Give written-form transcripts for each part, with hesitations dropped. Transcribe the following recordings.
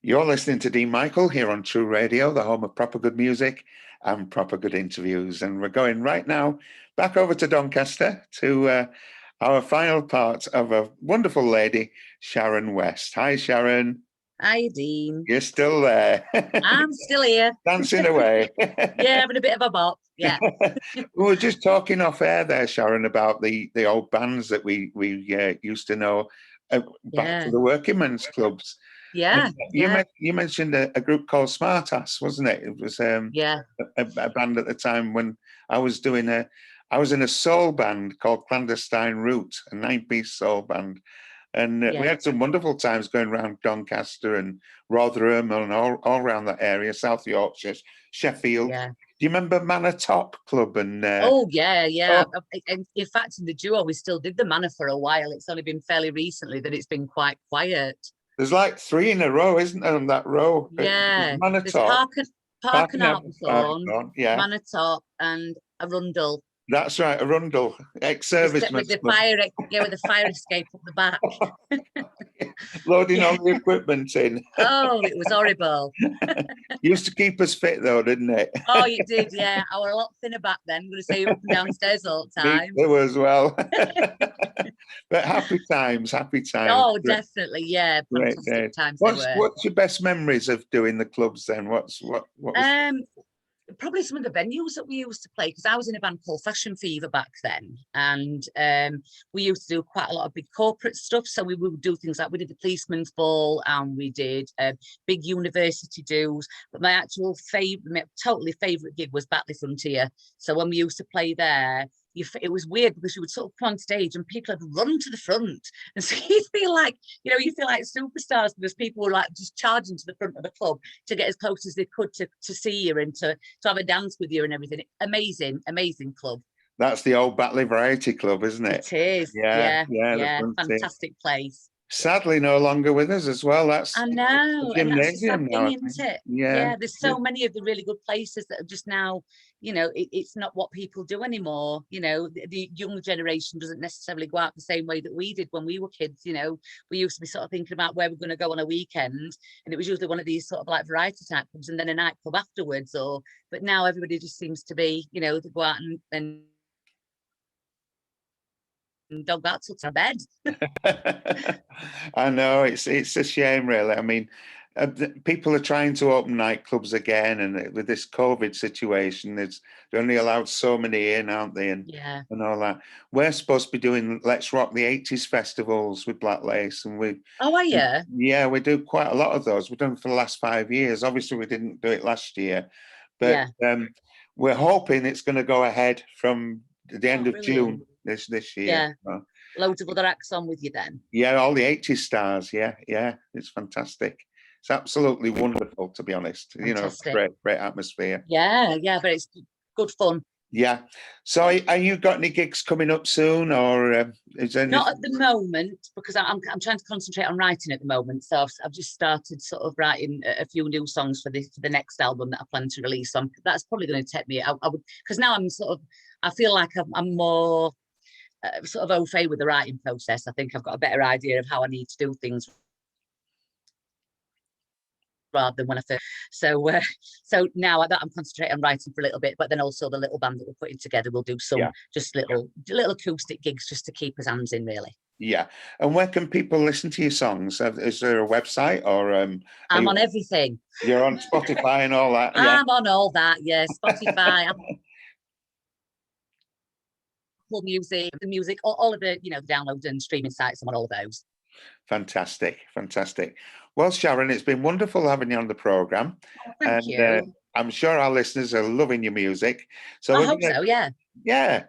You're listening to Dene Michael here on True Radio, the home of proper good music and proper good interviews. And we're going right now back over to Doncaster to our final part of a wonderful lady, Sharon West. Hi, Sharon. Hi, Dean. You're still there. I'm still here. Dancing away. Yeah, having a bit of a bop. Yeah. We were just talking off air there, Sharon, about the old bands that we used to know back to the working men's clubs. Yeah, you mentioned a group called Smart Ass, wasn't it? It was a band at the time when I was in a soul band called Clandestine Route, a 9-piece soul band, and we had some wonderful times going around Doncaster and Rotherham and all around that area, South Yorkshire, Sheffield. Yeah. Do you remember Manor Top Club? And oh yeah. In fact, in the duo, we still did the Manor for a while. It's only been fairly recently that it's been quite quiet. There's like 3 in a row, isn't there, on that row? Yeah. Manor There's Top, Park and Arthurthorne, yeah. Manor Top, and Arundel. That's right, Arundel, ex-servicemen. With the fire escape up the back. Loading all the equipment in. Oh, it was horrible. Used to keep us fit though, didn't it? Oh, you did, yeah. I was a lot thinner back then. I'm going to say up and downstairs all the time. Me too as well. But happy times. Oh, definitely, yeah. Fantastic times. What's your best memories of doing the clubs then? What was probably some of the venues that we used to play, because I was in a band called Fashion Fever back then, and we used to do quite a lot of big corporate stuff. So we would do things like we did the Policeman's Ball, and we did big university dues. But my totally favourite gig was Batley Frontier. So when we used to play there, it was weird because you would sort of come on stage and people had run to the front, and so you feel like superstars, because people were like just charging to the front of the club to get as close as they could to see you and to have a dance with you and everything. Amazing club. That's the old Batley Variety Club, isn't it? It is. Yeah. Fantastic place. Sadly, no longer with us as well. I know, and that's the sad thing, isn't it? Yeah. There's so many of the really good places that are just now, it's not what people do anymore. The younger generation doesn't necessarily go out the same way that we did when we were kids. We used to be sort of thinking about where we're going to go on a weekend, and it was usually one of these sort of like variety type clubs and then a nightclub afterwards. But now everybody just seems to be, they go out and dog that to bed. I know, it's a shame, really. I mean, people are trying to open nightclubs again, and with this COVID situation, they're only allowed so many in, aren't they? And all that. We're supposed to be doing Let's Rock the 80s festivals with Black Lace, and we. Oh, are you? Yeah, we do quite a lot of those. We've done for the last 5 years. Obviously, we didn't do it last year, but we're hoping it's going to go ahead from the end of June this year. Yeah. Loads of other acts on with you then. Yeah, all the 80s stars. Yeah, it's fantastic. It's absolutely wonderful, to be honest. Fantastic. Great atmosphere. Yeah, but it's good fun. Yeah. So, are you got any gigs coming up soon, or is there not at the moment, because I'm trying to concentrate on writing at the moment. So I've just started sort of writing a few new songs for the next album that I plan to release. So that's probably going to take me. I would, because now I feel like I'm more sort of au fait with the writing process. I think I've got a better idea of how I need to do things rather than when I first. So now that I'm concentrating on writing for a little bit, but then also the little band that we're putting together, we'll do some just little acoustic gigs just to keep us hands in, really. Yeah. And where can people listen to your songs? Is there a website, or I'm on everything. You're on Spotify and all that? Yeah. I'm on all that, Spotify. Music, all of the download and streaming sites. I'm on all of those. Fantastic. Well, Sharon, it's been wonderful having you on the program. Thank you. I'm sure our listeners are loving your music. So I hope so. Yeah.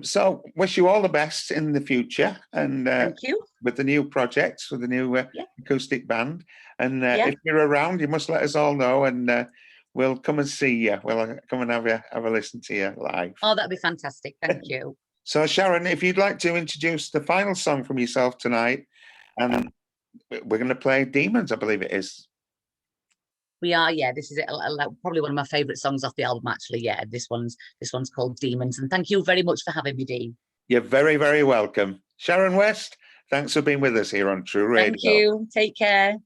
So wish you all the best in the future, and thank you with the new projects, with the new acoustic band. And if you're around, you must let us all know, and we'll come and see you. We'll come and have a listen to you live. Oh, that'd be fantastic. Thank you. So, Sharon, if you'd like to introduce the final song from yourself tonight, and we're going to play Demons, I believe it is. We are, this is probably one of my favourite songs off the album, actually. This one's called Demons, and thank you very much for having me, Dean. You're very, very welcome. Sharon West, thanks for being with us here on True Radio. Thank you. Take care.